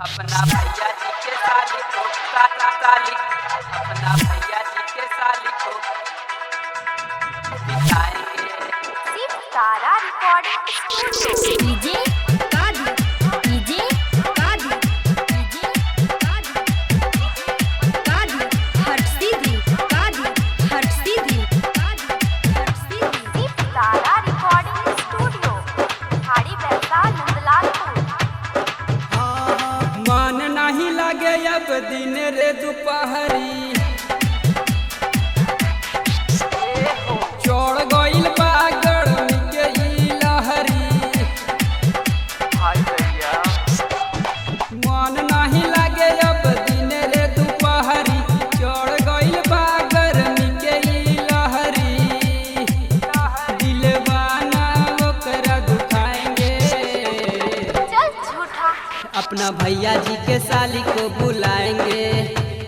अपना भैया जी के साली को साली अपना भैया जी के साली को दिखाएंगे। Sitara recording studio DJ Kadu DJ Kadu DJ Kadu Kadu हट सीधी कादू हट सीधी कादू हट सीधी सितारा रिकॉर्डिंग स्टूडियो हाड़ी बैसा नंदलालपुर। मन नहीं लगे अब दिन रे दोपहरी चढ़ गइल बा गर्मी के ई लहरी। मन नहीं लगे अब दिन रे दोपहरी चढ़ गइल बा गर्मी के ई लहरी। दिलवा ना ओकरा दुखाएंगे चल झूठा अपना भैया जी के साली को बुलाएंगे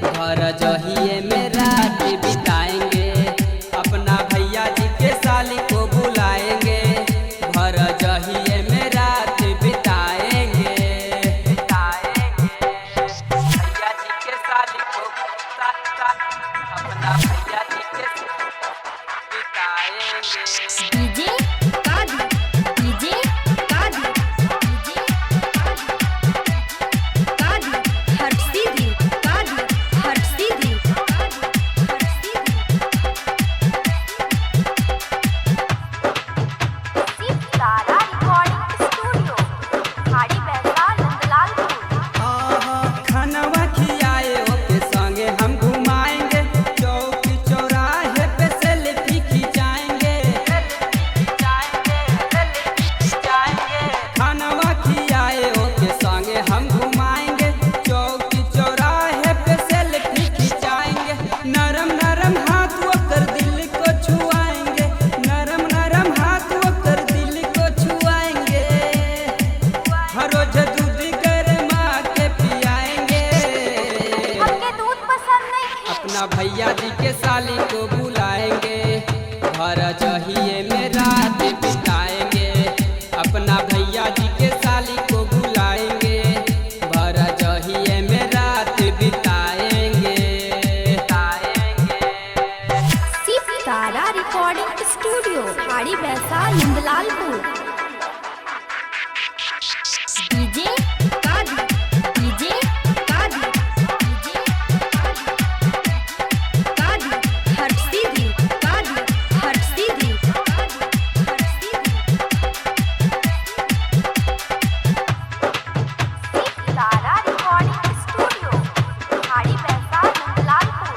घर जहिए में रात बिताएंगे। अपना भैया जी के साली को बुलाएंगे घर जहिए में रात बिताएंगे भैया जी के साली को अपना भैया जी के बिताएंगे। DJ Kadu DJ Kadu DJ कादू हट सीधी कादू हट सीधी कादू हट सीधी सितारा रिकॉर्डिंग स्टूडियो हाड़ी बैसा नंदलालपुर। खानवा खियाए ओके संगे हम घुमाएंगे चौक चौराहे पे सेल्फी खिंचाएंगे। खानवा खियाए ओके संगे हम घुमाएंगे चौक चौराहे पे सेल्फी खिंचाएंगे। नरम नरम हाथ ओकर दिल को छुआएंगे नरम नरम हाथ ओकर दिल को छुआएंगे। हर रोज दूध गरमा के पियाएंगे। हमके दूध पसंद नहीं। अपना भैया जी के साली को बुलाएंगे घर जहिए में रात बिताएंगे। अपना भैया जी के साली को बुलाएंगे घर जहिए में रात बिताएंगे। सितारा रिकॉर्डिंग स्टूडियो हाड़ी बैसा Nandlalpur. DJ Kadu DJ Kadu DJ कादू हट सीधी कादू हट सीधी कादू हट सीधी सितारा रिकॉर्डिंग स्टूडियो हाड़ी बैसा नंदलालपुर।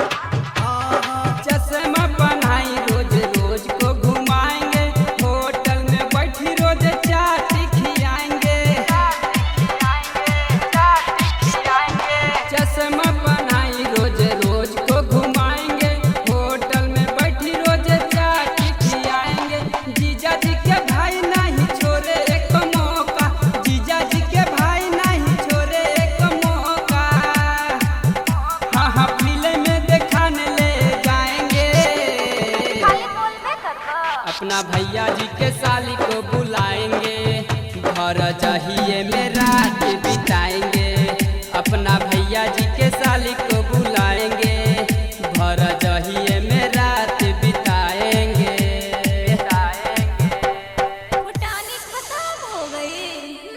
चश्मा पहनाई रोज रोज को घुमाएंगे होटल में बैठी रोज चाट खियाएंगे। चश्मा पहनाई रोज रोज को घुमाएंगे होटल में बैठी रोज चाट खियाएंगे। जीजा जी के भाई नहीं छोड़े एक मौका जीजा जी के भाई नहीं छोड़े एक मौका। हाँ हाँ फिल्म में दिखाने ले जाएंगे। खाली बोलबे करबा। अपना भैया जी के साली को बुलाएंगे घर जहिए में रात बिताएंगे। अपना भैया जी के साली को